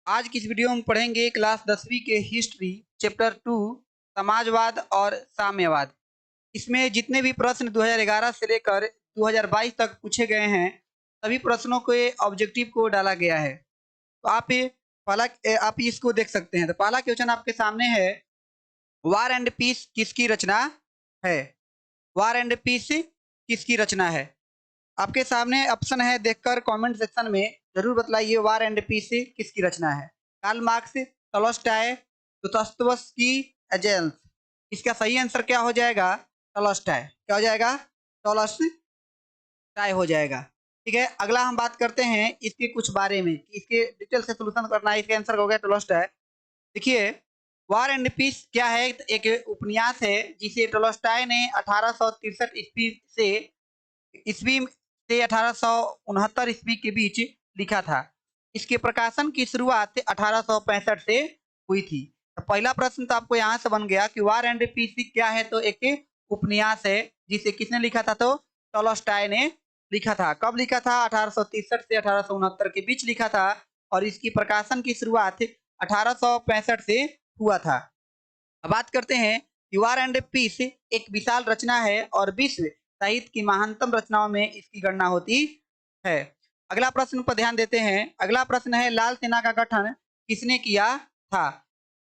आज की इस वीडियो में पढ़ेंगे क्लास 10वीं के हिस्ट्री चैप्टर 2 समाजवाद और साम्यवाद। इसमें जितने भी प्रश्न 2011 से लेकर 2022 तक पूछे गए हैं, सभी प्रश्नों के ऑब्जेक्टिव को डाला गया है। तो आप इसको देख सकते हैं। तो पहला क्वेश्चन आपके सामने है, वार एंड पीस किसकी रचना है? वार एंड पीस किसकी रचना है? आपके सामने ऑप्शन है, देखकर कमेंट सेक्शन में जरूर बतलाइए वार एंड पीस किसकी रचना है। Karl Marx, Tolstoy, Dostoevsky, Engels. इसका सही आंसर क्या हो जाएगा? टॉलस्टॉय। क्या हो जाएगा? टॉलस्टॉय हो जाएगा। ठीक है, अगला हम बात करते हैं इसके कुछ बारे में, इसके डिटेल से सोल्यूशन करना है। इसका आंसर हो गया टॉलस्टॉय। देखिए, वार एंड पीस क्या है? एक उपन्यास है जिसे टॉलस्टॉय ने 1863 ईस्वी से 1869 ईस्वी के बीच लिखा था। इसके प्रकाशन की शुरुआत 1865 से हुई थी। तो पहला प्रश्न तो आपको यहाँ से बन गया कि वार एंड पीस क्या है? तो एक उपन्यास है जिसे किसने लिखा था? तो टॉलस्टॉय ने लिखा था। कब लिखा था? 1863 से 1869 के बीच लिखा था और इसकी प्रकाशन की शुरुआत 1865 से हुआ था। अब बात करते हैं कि वार एंड पीस एक विशाल रचना है और विश्व साहित्य की महानतम रचनाओं में इसकी गणना होती है। अगला प्रश्न पर ध्यान देते हैं। अगला प्रश्न है, लाल सेना का गठन किसने किया था?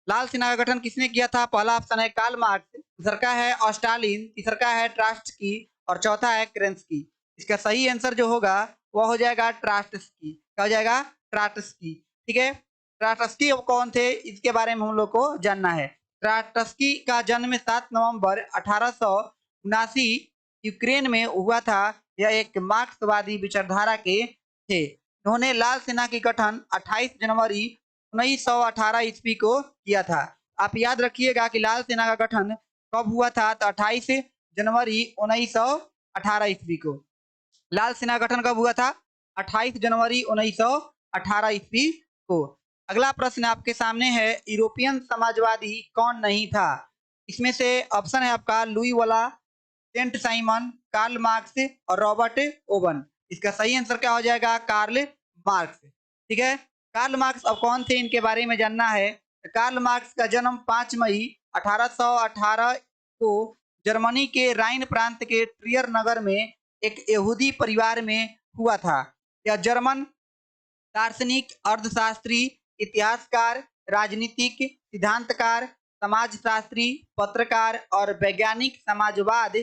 लाल सेना का गठन किसने किया था? पहला ऑप्शन है कार्ल मार्क्स, दूसरा का है स्टालिन, तीसरा का है ट्रास्टस्की और चौथा है केरेंस्की। इसका सही आंसर जो होगा वह हो जाएगा ट्रास्टस्की। क्या हो जाएगा? ट्रास्टस्की। ठीक है, ट्रास्टस्की कौन थे इसके बारे में हम लोग को जानना है। ट्रास्टस्की का जन्म 7 नवंबर 1879 यूक्रेन में हुआ था। यह एक मार्क्सवादी विचारधारा के थे। उन्होंने लाल सेना की गठन 28 जनवरी 1918 ईस्वी को किया था। आप याद रखिएगा कि लाल सेना का गठन कब हुआ था? तो 28 जनवरी 1918 ईस्वी को। लाल सेना गठन कब हुआ था? 28 जनवरी 1918 ईस्वी को। अगला प्रश्न आपके सामने है, यूरोपियन समाजवादी कौन नहीं था? इसमें से ऑप्शन है आपका लुई वाला, सेंट साइमन, कार्ल मार्क्स और रॉबर्ट ओवन। इसका सही आंसर क्या हो जाएगा? Karl Marx. ठीक है, कार्ल मार्क्स अब कौन थे इनके बारे में जानना है। कार्ल मार्क्स का जन्म 5 मई 1818 को जर्मनी के राइन प्रांत के ट्रियर नगर में एक यहूदी परिवार में हुआ था। यह जर्मन दार्शनिक, अर्थशास्त्री, इतिहासकार, राजनीतिक सिद्धांतकार, समाजशास्त्री, पत्रकार और वैज्ञानिक समाजवाद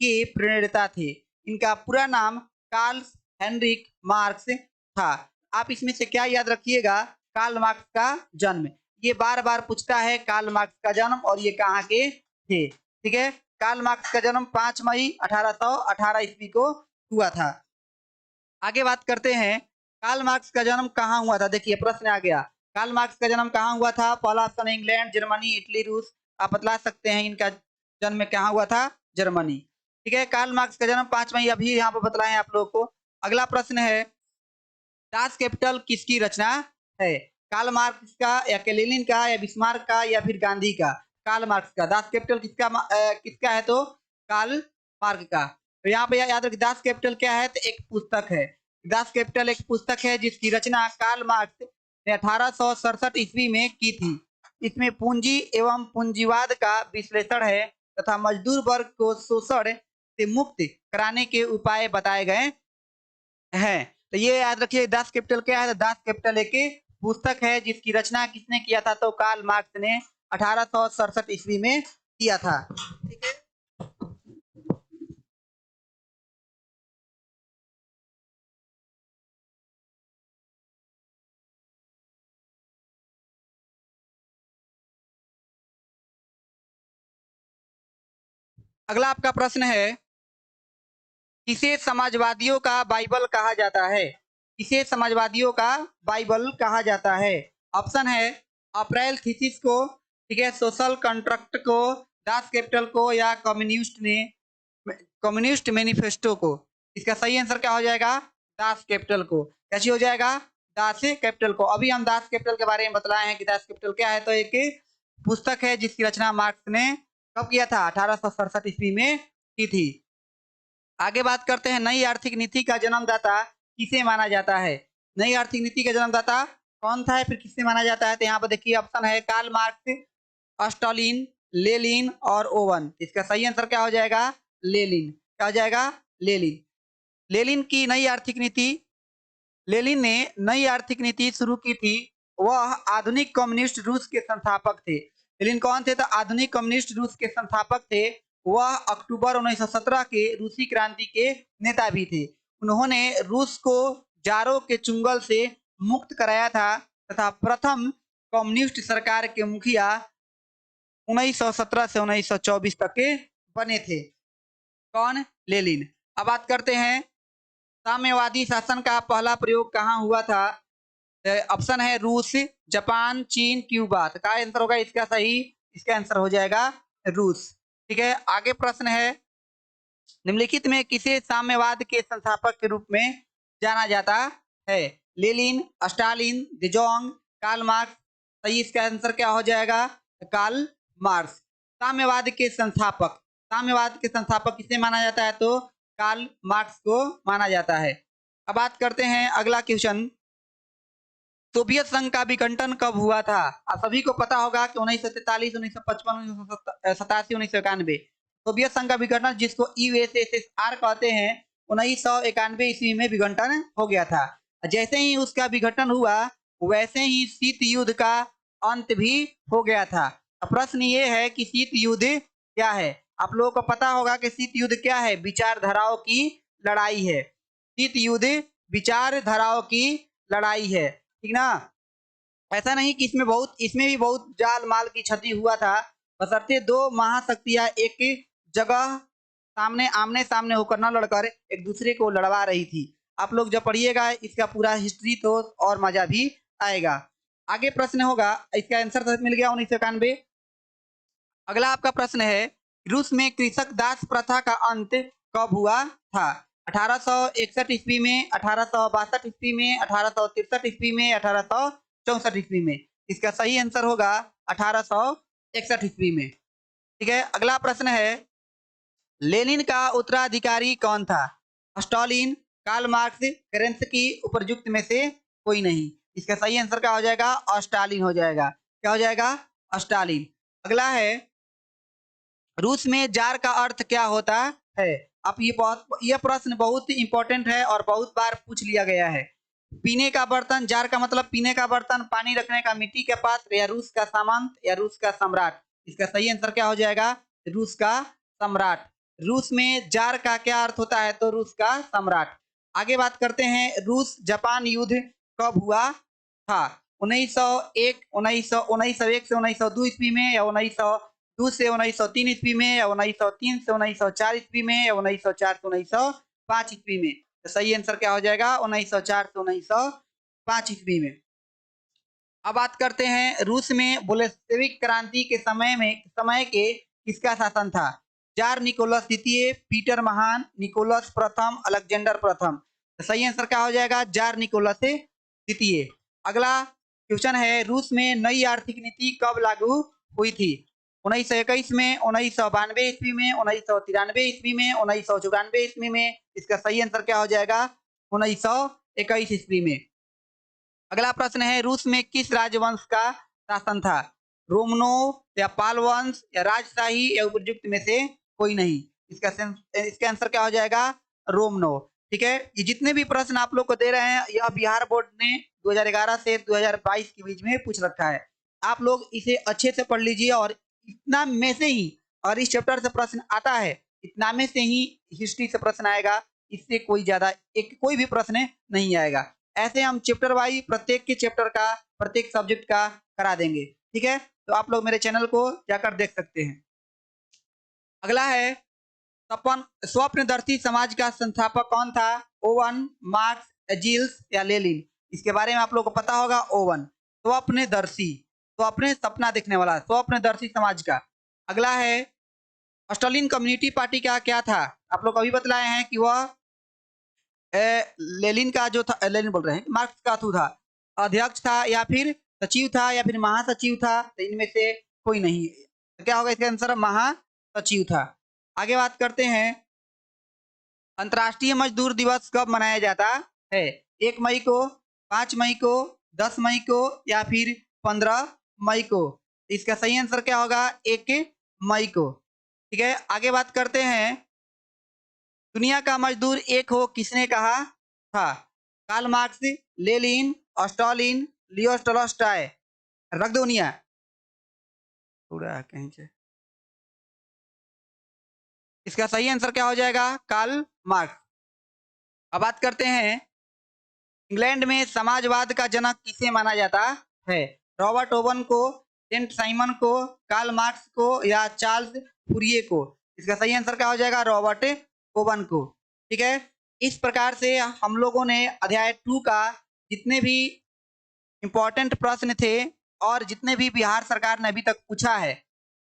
के प्रणेता थे। इनका पूरा नाम कार्ल हेनरिक मार्क्स था। आप इसमें से क्या याद रखिएगा? कार्ल मार्क्स का जन्म। ये बार बार पूछता है कार्ल मार्क्स का जन्म और ये कहाँ के थे। ठीक है, कार्ल मार्क्स का जन्म 5 मई 1818 ईस्वी को हुआ था। आगे बात करते हैं, कार्ल मार्क्स का जन्म कहाँ हुआ था? देखिए प्रश्न आ गया, कार्ल मार्क्स का जन्म कहाँ हुआ था? पहला ऑप्शन इंग्लैंड, जर्मनी, इटली, रूस। आप बतला सकते हैं इनका जन्म कहाँ हुआ था? जर्मनी। ठीक है, कार्ल मार्क्स का जन्म 5 मई अभी यहाँ पर बतलाए आप लोग को। अगला प्रश्न है, दास कैपिटल किसकी रचना है? कार्ल मार्क्स का या लेनिन का या बिस्मार्क का या फिर गांधी का? कार्ल मार्क्स का। दास कैपिटल किसका है? तो कार्ल मार्क्स का। तो यहाँ पे याद रखिए, दास कैपिटल क्या है? तो एक पुस्तक है। दास कैपिटल एक पुस्तक है जिसकी रचना कार्ल मार्क्स ने 1867 ईस्वी में की थी। इसमें पूंजी एवं पूंजीवाद का विश्लेषण है तथा मजदूर वर्ग को शोषण से मुक्त कराने के उपाय बताए गए हैं। तो ये याद रखिए, दास कैपिटल क्या है? दास कैपिटल एक पुस्तक है जिसकी रचना किसने किया था? तो कार्ल मार्क्स ने 1867 ईस्वी में किया था। ठीक है, अगला आपका प्रश्न है, किसे समाजवादियों का बाइबल कहा जाता है? किसे समाजवादियों का बाइबल कहा जाता है? ऑप्शन है अप्रैल थीसिस को, ठीक है, सोशल कॉन्ट्रैक्ट को, दास कैपिटल को या कम्युनिस्ट मैनिफेस्टो को। इसका सही आंसर क्या हो जाएगा? दास कैपिटल को। कैसी हो जाएगा? दास कैपिटल को। अभी हम दास कैपिटल के बारे में बतलाए हैं कि दास कैपिटल क्या है। तो एक पुस्तक है जिसकी रचना मार्क्स ने कब किया था? 1867 ईस्वी में की थी। आगे बात करते हैं, नई आर्थिक नीति का जन्मदाता किसे माना जाता है? नई आर्थिक नीति का जन्मदाता कौन था फिर किससे माना जाता है? तो यहाँ पर देखिए ऑप्शन है कार्ल मार्क्स, स्टालिन, लेनिन और ओवन। इसका सही आंसर क्या हो जाएगा? लेनिन। क्या हो जाएगा? लेनिन। लेनिन की नई आर्थिक नीति, लेनिन ने नई आर्थिक नीति शुरू की थी। वह आधुनिक कम्युनिस्ट रूस के संस्थापक थे। लेनिन कौन थे? तो आधुनिक कम्युनिस्ट रूस के संस्थापक थे। वह अक्टूबर 1917 के रूसी क्रांति के नेता भी थे। उन्होंने रूस को जारों के चुंगल से मुक्त कराया था तथा प्रथम कम्युनिस्ट सरकार के मुखिया 1917 से 1924 तक के बने थे। कौन? लेनिन। अब बात करते हैं साम्यवादी शासन का पहला प्रयोग कहाँ हुआ था? ऑप्शन है रूस, जापान, चीन, क्यूबा। तो क्या आंसर होगा इसका सही? इसका आंसर हो जाएगा रूस। ठीक है, आगे प्रश्न है निम्नलिखित में किसे साम्यवाद के संस्थापक के रूप में जाना जाता है? लेनिन, स्टालिन, देजोंग, कार्ल मार्क्स। सही इसका आंसर क्या हो जाएगा? Karl marks. साम्यवाद के संस्थापक, साम्यवाद के संस्थापक किसे माना जाता है? तो कार्ल मार्क्स को माना जाता है। अब बात करते हैं अगला क्वेश्चन, सोवियत संघ का विघटन कब हुआ था? आप सभी को पता होगा कि 1943, 1955, 1987, 1991 सोवियत संघ का विघटन, जिसको यूएसएसआर कहते हैं, 1991 ईस्वी में विघटन हो गया था। जैसे ही उसका विघटन हुआ वैसे ही शीत युद्ध का अंत भी हो गया था। प्रश्न ये है कि शीत युद्ध क्या है? आप लोगों को पता होगा कि शीत युद्ध क्या है? विचारधाराओं की लड़ाई है। शीत युद्ध विचारधाराओं की लड़ाई है, ठीक ना? ऐसा नहीं कि इसमें भी बहुत जान माल की क्षति हुआ था, बशर्ते दो महाशक्तियां एक जगह आमने सामने होकर न लड़कर एक दूसरे को लड़वा रही थी। आप लोग जब पढ़िएगा इसका पूरा हिस्ट्री तो और मजा भी आएगा। आगे प्रश्न होगा, इसका आंसर तो मिल गया 1991। अगला आपका प्रश्न है, रूस में कृषक दास प्रथा का अंत कब हुआ था? 1861 ईस्वी में, 1862 ईस्वी में, 1863 ईस्वी में, 1864 ईस्वी में। इसका सही आंसर होगा 1861 ईस्वी में। ठीक है, अगला प्रश्न है, लेनिन का उत्तराधिकारी कौन था? स्टालिन, कार्ल मार्क्स, केरेंस्की, उपयुक्त में से कोई नहीं। इसका सही आंसर क्या हो जाएगा? स्टालिन हो जाएगा। क्या हो जाएगा? स्टालिन। अगला है, रूस में जार का अर्थ क्या होता है? अब यह प्रश्न बहुत इंपॉर्टेंट है और बहुत बार पूछ लिया गया है। पीने का बर्तन, जार का मतलब पीने का बर्तन, पानी रखने का मिट्टी का पात्र, या रूस का सामंत, या रूस का सम्राट। इसका सही आंसर क्या हो जाएगा? रूस का सम्राट। रूस में जार का क्या अर्थ होता है? तो रूस का सम्राट। आगे बात करते हैं, रूस जापान युद्ध कब हुआ था? 1901, 1901 से 1902 ईस्वी में, या 1902 से 1903 ईस्वी में, या 1903 से 1904 ईस्वी में, या 1904 से 1905 ईस्वी में। तो सही आंसर क्या हो जाएगा? 1904 से 1905 ईस्वी में। अब बात करते हैं, रूस में बोल्शेविक क्रांति के समय के किसका शासन था? जार निकोलस द्वितीय, पीटर महान, निकोलस प्रथम, अलेक्जेंडर प्रथम। तो सही आंसर क्या हो जाएगा? जार निकोलस द्वितीय। अगला क्वेश्चन है, रूस में नई आर्थिक नीति कब लागू हुई थी? 1921 में, 1992 ईस्वी में, 1993 ईस्वी में, 1994 ईस्वी में। इसका सही आंसर क्या हो जाएगा? 1921 ईस्वी में। अगला प्रश्न है, रूस में किस राजवंश का शासन था? रोमनोव, या पाल वंश, या राजशाही, या उपयुक्त में से कोई नहीं। इसका आंसर क्या हो जाएगा? रोमनोव। ठीक है, ये जितने भी प्रश्न आप लोग को दे रहे हैं, यह बिहार बोर्ड ने 2011 से 2022 के बीच में पूछ रखा है। आप लोग इसे अच्छे से पढ़ लीजिए, और इतना में से ही, और इस चैप्टर से प्रश्न आता है, इतना में से ही हिस्ट्री से प्रश्न आएगा। इससे कोई भी प्रश्न नहीं आएगा। ऐसे हम चैप्टर वाइज प्रत्येक के चैप्टर का, प्रत्येक सब्जेक्ट का करा देंगे। ठीक है, तो आप लोग मेरे चैनल को जाकर देख सकते हैं। अगला है, स्वप्नदर्शी समाज का संस्थापक कौन था? ओवन, मार्क्स, एजिल्स, या लेनिन। इसके बारे में आप लोग को पता होगा। ओवन, स्वप्नदर्शी, स्वप्न सपना देखने वाला, स्वप्नदर्शी समाज का। अगला है, स्टालिन कम्युनिटी पार्टी का क्या था? आप लोग अभी बतलाए हैं कि वह लेनिन का जो था, लेनिन बोल रहे हैं, मार्क्स का था, अध्यक्ष था, या फिर सचिव था, या फिर महासचिव था। तो इनमें से कोई नहीं। तो क्या होगा इसका आंसर? महासचिव था। आगे बात करते हैं, अंतर्राष्ट्रीय मजदूर दिवस कब मनाया जाता है? 1 मई को, 5 मई को, 10 मई को या फिर 15 मई को? इसका सही आंसर क्या होगा? 1 मई को। ठीक है, आगे बात करते हैं। दुनिया का मजदूर एक हो किसने कहा था? Karl Marx, Lenin, Stalin, Leo Tolstoy. रख दो निया पूरा कहीं से। इसका सही आंसर क्या हो जाएगा? Karl Marx. अब बात करते हैं, इंग्लैंड में समाजवाद का जनक किसे माना जाता है? रॉबर्ट ओवन को, सेंट साइमन को, कार्ल मार्क्स को या चार्ल्स फूरिये को? इसका सही आंसर क्या हो जाएगा? रॉबर्ट ओवन को। ठीक है, इस प्रकार से हम लोगों ने अध्याय 2 का जितने भी इंपॉर्टेंट प्रश्न थे और जितने भी बिहार सरकार ने अभी तक पूछा है,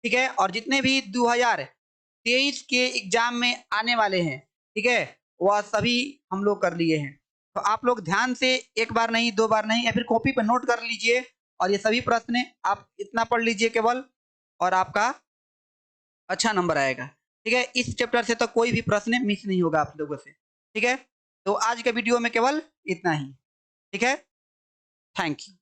ठीक है, और जितने भी 2023 के एग्जाम में आने वाले हैं, ठीक है, वह सभी हम लोग कर लिए हैं। तो आप लोग ध्यान से एक बार नहीं, 2 बार नहीं, या फिर कॉपी पर नोट कर लीजिए और ये सभी प्रश्न आप इतना पढ़ लीजिए केवल, और आपका अच्छा नंबर आएगा। ठीक है, इस चैप्टर से तो कोई भी प्रश्न मिस नहीं होगा आप लोगों से। ठीक है, तो आज के वीडियो में केवल इतना ही। ठीक है, थैंक यू।